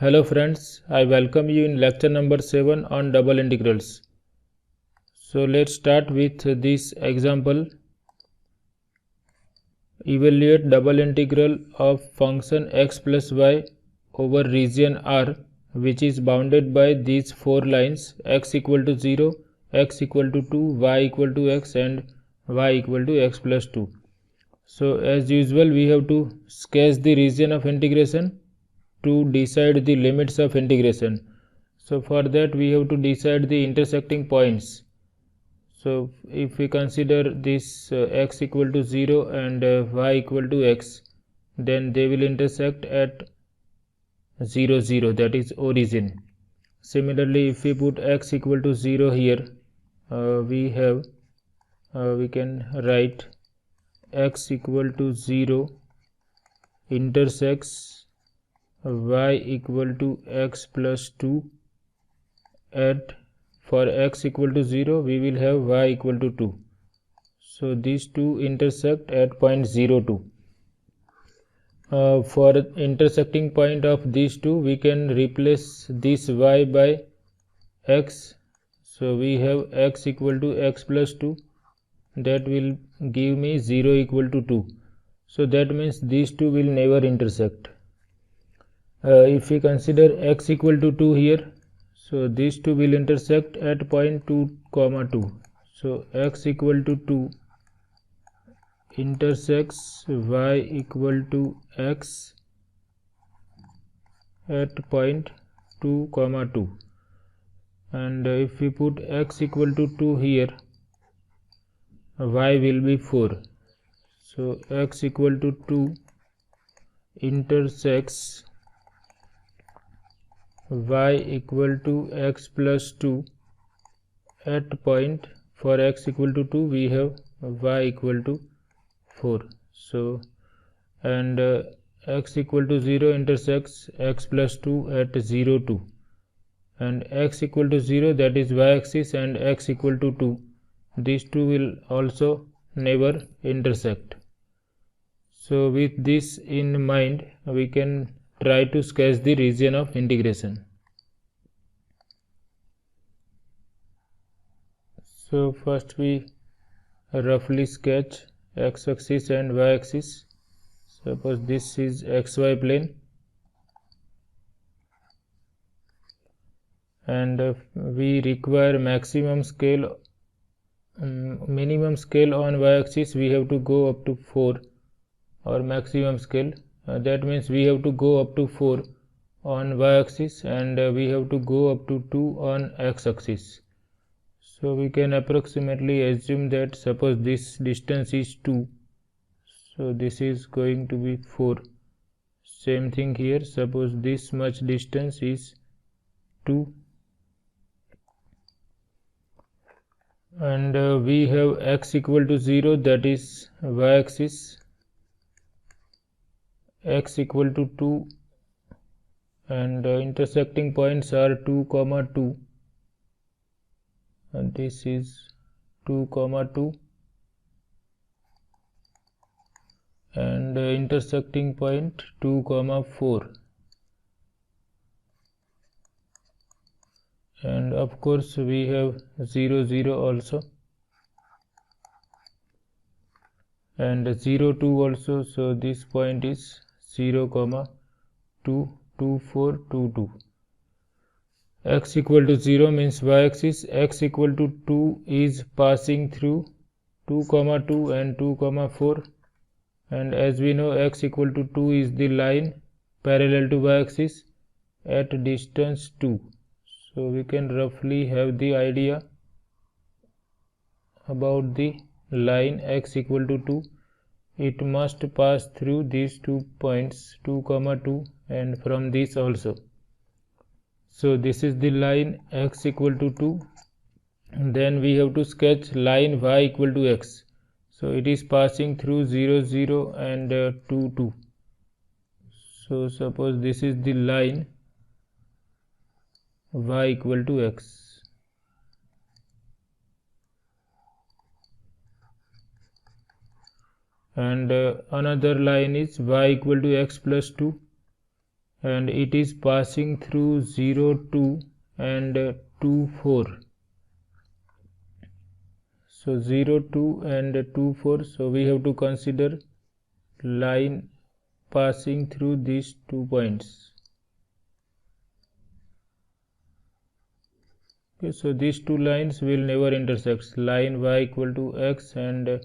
Hello friends, I welcome you in lecture number 7 on double integrals. So let's start with this example. Evaluate double integral of function x plus y over region R, which is bounded by these four lines x equal to 0, x equal to 2, y equal to x and y equal to x plus 2. So as usual we have to sketch the region of integration to decide the limits of integration. So for that we have to decide the intersecting points. So if we consider this x equal to 0 and y equal to x, then they will intersect at 0 0, that is origin. Similarly, if we put x equal to 0 here, we can write x equal to 0 intersects y equal to x plus 2 at, for x equal to 0 we will have y equal to 2. So these two intersect at point 0 2. For intersecting point of these two we can replace this y by x. So we have x equal to x plus 2, that will give me 0 equal to 2. So that means these two will never intersect. If we consider x equal to 2 here, so these two will intersect at point 2 comma 2. So x equal to 2 intersects y equal to x at point 2 comma 2, and if we put x equal to 2 here, y will be 4. So x equal to 2 intersects y equal to x plus 2 at point, for x equal to 2 we have y equal to 4. So and x equal to 0 intersects x plus 2 at 0 2, and x equal to 0, that is y axis, and x equal to 2, these two will also never intersect. So with this in mind we can try to sketch the region of integration. So first we roughly sketch x axis and y axis. Suppose this is xy plane, and we require minimum scale on y axis we have to go up to 4, or maximum scale, that means we have to go up to 4 on y axis, and we have to go up to 2 on x axis. So we can approximately assume that suppose this distance is 2, so this is going to be 4. Same thing here, suppose this much distance is 2, and we have x equal to 0, that is y axis, x equal to 2, and intersecting points are 2 comma 2, and this is 2 comma 2, and intersecting point 2 comma 4, and of course we have 0 0 also, and 0 2 also. So this point is 0 comma 2 2 4 2 2. X equal to 0 means y axis, x equal to 2 is passing through 2 comma 2 and 2 comma 4, and as we know x equal to 2 is the line parallel to y axis at distance 2. So we can roughly have the idea about the line x equal to 2. It must pass through these 2 points 2 comma 2 and from this also. So this is the line x equal to 2. Then we have to sketch line y equal to x. So it is passing through 0 0 and 2 2. So suppose this is the line y equal to x, and another line is y equal to x plus 2, and it is passing through 0, 2 and 2, 4. So 0, 2 and 2, 4. So we have to consider line passing through these 2 points. Okay, so these 2 lines will never intersect. Line y equal to x and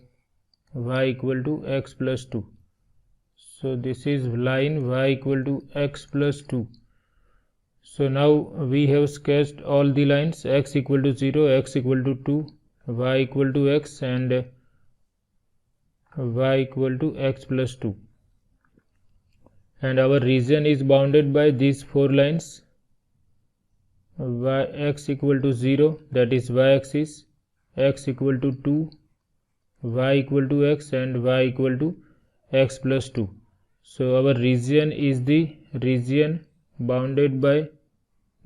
y equal to x plus 2. So this is line y equal to x plus 2. So now we have sketched all the lines x equal to 0, x equal to 2, y equal to x and y equal to x plus 2. And our region is bounded by these 4 lines. X equal to 0, that is y-axis, x equal to 2, y equal to x and y equal to x plus 2. So our region is the region bounded by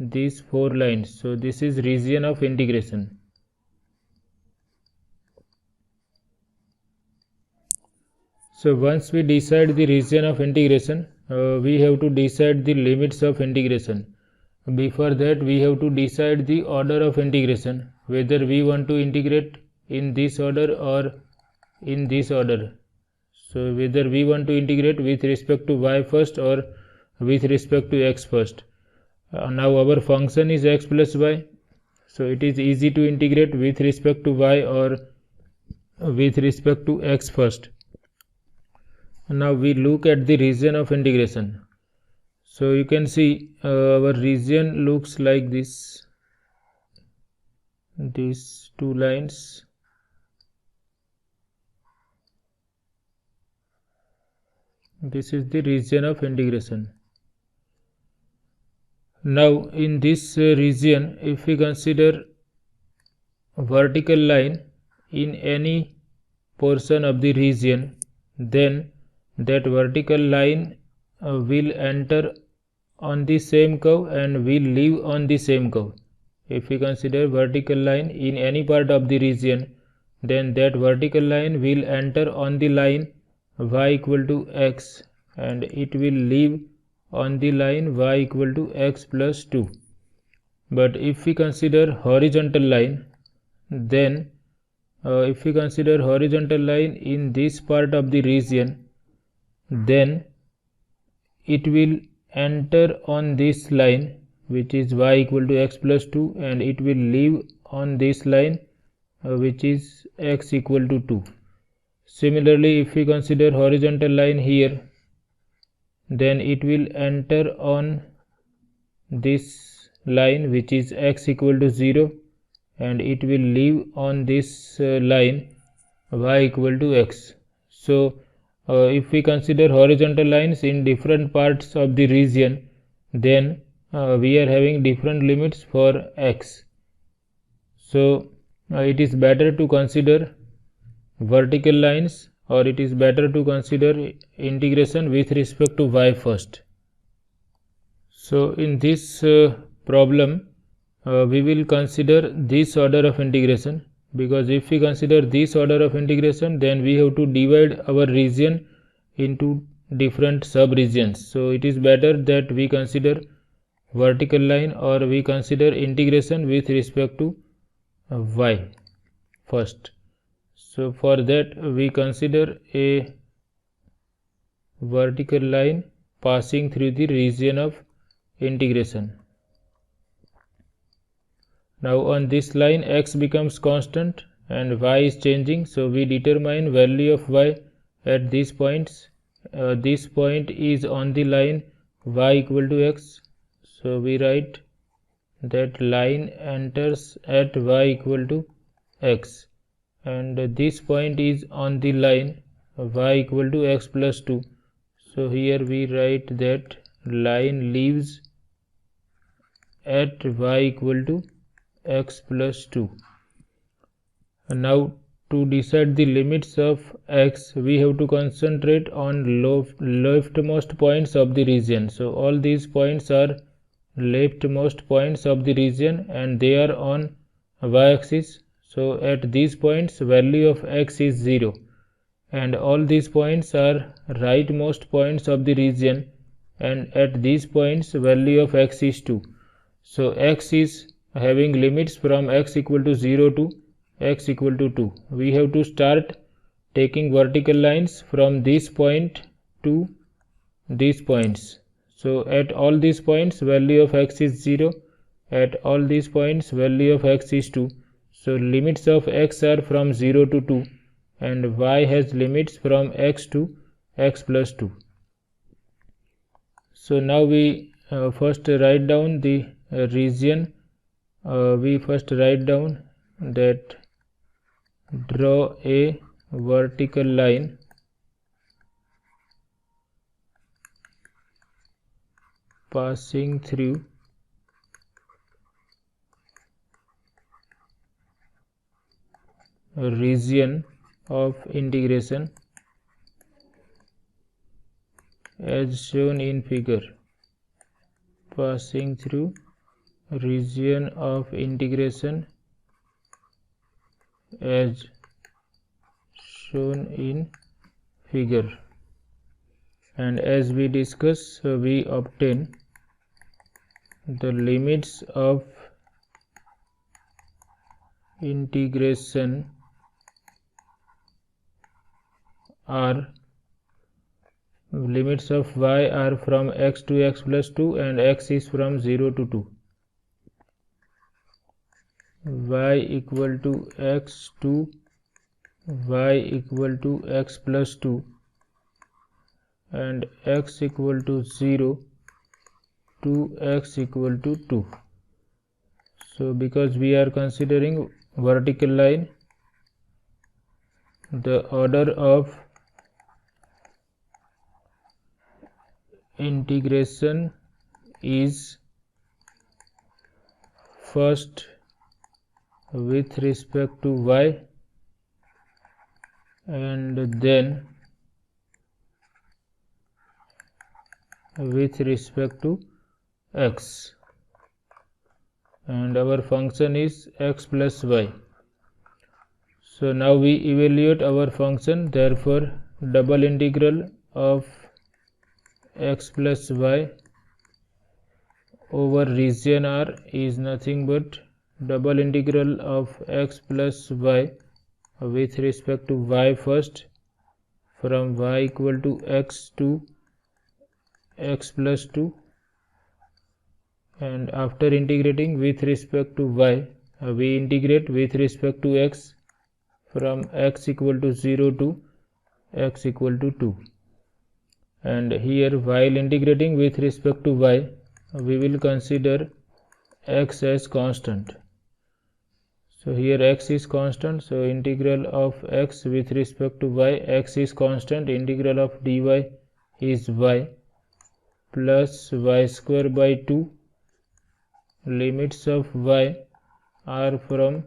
these 4 lines. So this is region of integration. So once we decide the region of integration, we have to decide the limits of integration. Before that, we have to decide the order of integration, whether we want to integrate in this order or in this order. So whether we want to integrate with respect to y first or with respect to x first. Now our function is x plus y, so it is easy to integrate with respect to y or with respect to x first. Now we look at the region of integration. So you can see our region looks like this, these 2 lines. This is the region of integration. Now in this region, if we consider vertical line in any portion of the region, then that vertical line will enter on the same curve and will leave on the same curve. If we consider vertical line in any part of the region, then that vertical line will enter on the line y equal to x and it will leave on the line y equal to x plus 2. But if we consider horizontal line, then if we consider horizontal line in this part of the region, then it will enter on this line which is y equal to x plus 2 and it will leave on this line which is x equal to 2. Similarly, if we consider horizontal line here, then it will enter on this line which is x equal to 0 and it will leave on this line y equal to x. So if we consider horizontal lines in different parts of the region, then we are having different limits for x. So it is better to consider vertical lines, or it is better to consider integration with respect to y first. So in this problem, we will consider this order of integration, because if we consider this order of integration, then we have to divide our region into different sub-regions. So it is better that we consider vertical line or we consider integration with respect to y first. So for that we consider a vertical line passing through the region of integration. Now on this line x becomes constant and y is changing, so we determine value of y at these points. This point is on the line y equal to x, so we write that line enters at y equal to x, and this point is on the line y equal to x plus 2, so here we write that line leaves at y equal to x plus 2. Now to decide the limits of x, we have to concentrate on leftmost points of the region. So all these points are leftmost points of the region and they are on y-axis. So at these points value of x is 0, and all these points are rightmost points of the region and at these points value of x is 2. So x is having limits from x equal to 0 to x equal to 2. We have to start taking vertical lines from this point to these points. So at all these points value of x is 0, at all these points value of x is 2. So limits of x are from 0 to 2 and y has limits from x to x plus 2. So now we first write down the region. We first write down that draw a vertical line passing through a region of integration as shown in figure. Passing through region of integration as shown in figure, and as we discuss, we obtain the limits of integration are limits of y are from x to x plus 2 and x is from 0 to 2. Y equal to x to y equal to x plus 2 and x equal to 0 to x equal to 2. So because we are considering vertical line, the order of integration is first with respect to y and then with respect to x, and our function is x plus y. So now we evaluate our function. Therefore double integral of x plus y over region R is nothing but double integral of x plus y with respect to y first, from y equal to x to x plus 2, and after integrating with respect to y, we integrate with respect to x from x equal to 0 to x equal to 2, and here while integrating with respect to y, we will consider x as constant. So here x is constant, so integral of x with respect to y, x is constant, integral of dy is y plus y square by 2. Limits of y are from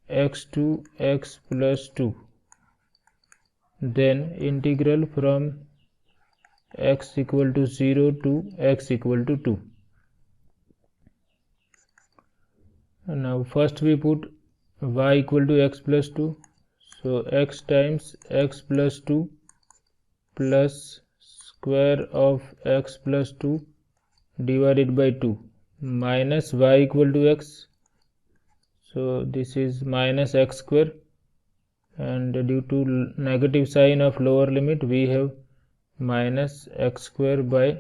x to x plus 2. Then integral from x equal to 0 to x equal to 2. Now first we put y equal to x plus 2. So x times x plus 2 plus square of x plus 2 divided by 2 minus y equal to x. So this is minus x square, and due to negative sign of lower limit we have minus x square by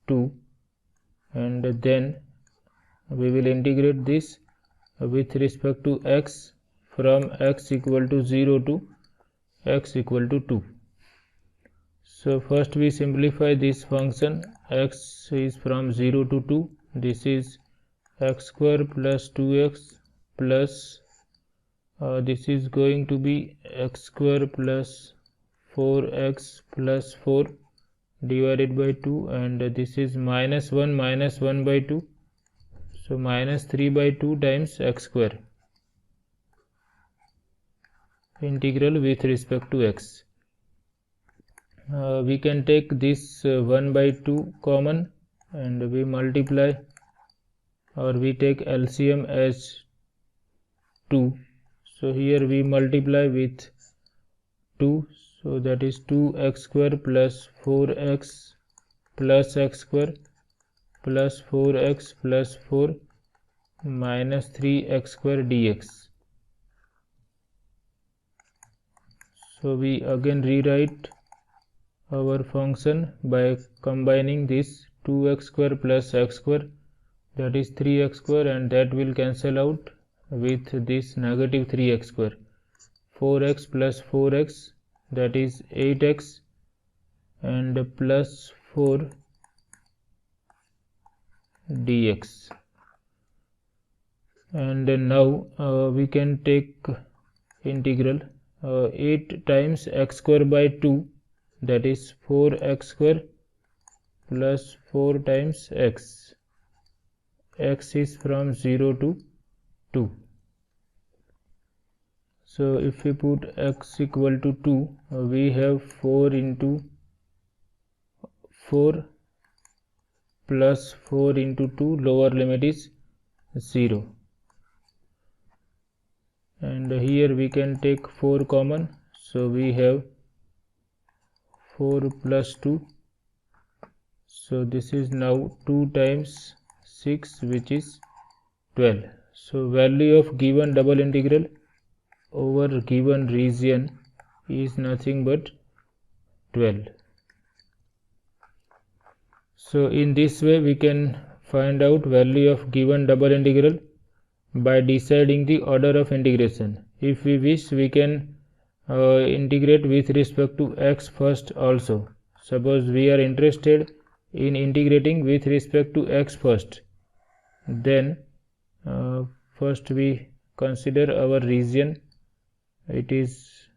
2, and then we will integrate this with respect to x from x equal to 0 to x equal to 2. So first we simplify this function. X is from 0 to 2. This is x square plus 2x plus this is going to be x square plus 4x plus 4 divided by 2, and this is minus 1 by 2. So minus 3 by 2 times x square, integral with respect to x. We can take this 1 by 2 common and we multiply, or we take LCM as 2. So here we multiply with 2, so that is 2x square plus 4x plus x square plus 4x plus 4 minus 3x square dx. So we again rewrite our function by combining this 2x square plus x square, that is 3x square, and that will cancel out with this negative 3x square. 4x plus 4x, that is 8x, and plus 4 dx. And now we can take integral 8 times x square by 2, that is 4x square plus 4 times x. X is from 0 to 2. So if we put x equal to 2, we have 4 into 4 plus 4 into 2, lower limit is 0. And here we can take 4 common, so we have 4 plus 2, so this is now 2 times 6, which is 12. So value of given double integral over given region is nothing but 12. So in this way we can find out value of given double integral by deciding the order of integration. If we wish, we can integrate with respect to x first also. Suppose we are interested in integrating with respect to x first, then first we consider our region. It is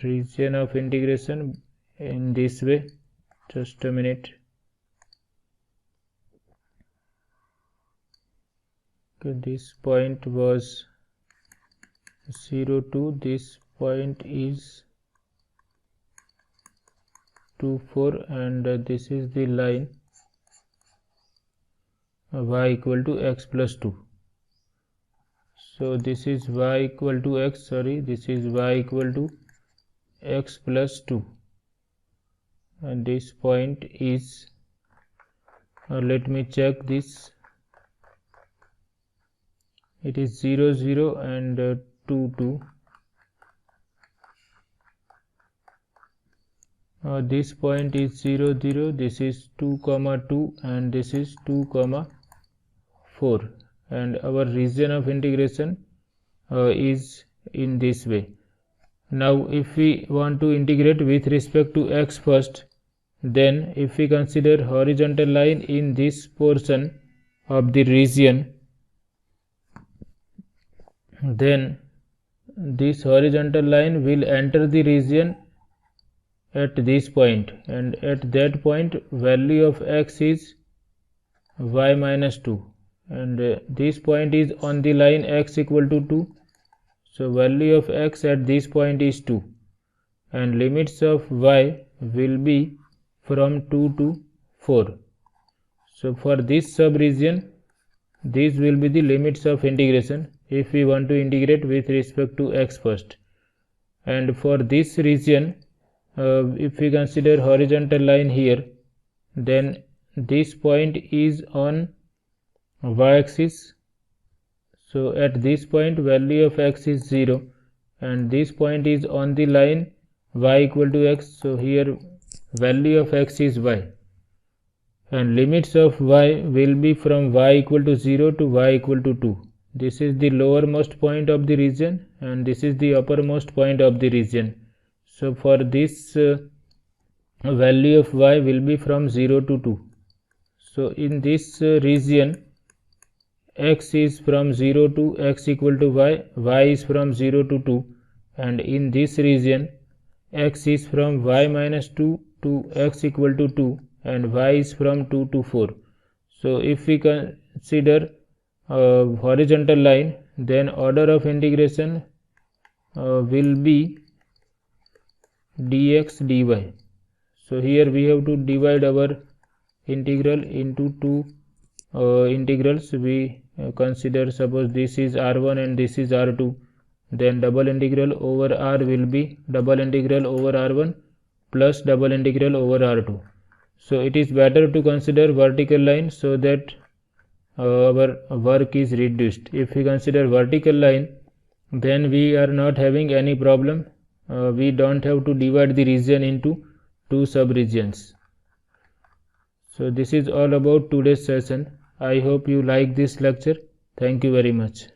region of integration in this way. Just a minute. Okay, this point was 0 2, this point is 2 4, and this is the line y equal to x plus 2. So this is y equal to x, this is y equal to x plus 2, and this point is let me check this. It is 0 0 and 2 2. This point is 0 0, this is 2 comma 2, and this is 2 comma 4, and our region of integration is in this way. Now if we want to integrate with respect to x first, then if we consider horizontal line in this portion of the region, then this horizontal line will enter the region at this point, and at that point value of x is y minus 2, and this point is on the line x equal to 2, so value of x at this point is 2, and limits of y will be from 2 to 4. So for this sub-region, these will be the limits of integration if we want to integrate with respect to x first. And for this region, if we consider horizontal line here, then this point is on y-axis, so at this point value of x is 0, and this point is on the line y equal to x, so here value of x is y, and limits of y will be from y equal to 0 to y equal to 2. This is the lowermost point of the region, and this is the uppermost point of the region. So for this value of y will be from 0 to 2. So in this region, x is from 0 to x equal to y, y is from 0 to 2, and in this region x is from y minus 2 to x equal to 2, and y is from 2 to 4. So if we consider horizontal line, then order of integration will be dx dy. So here we have to divide our integral into two integrals. We consider, suppose this is r1 and this is r2, then double integral over r will be double integral over r1 plus double integral over r2. So it is better to consider vertical line so that our work is reduced. If we consider vertical line, then we are not having any problem. We don't have to divide the region into two sub-regions. So this is all about today's session. I hope you like this lecture. Thank you very much.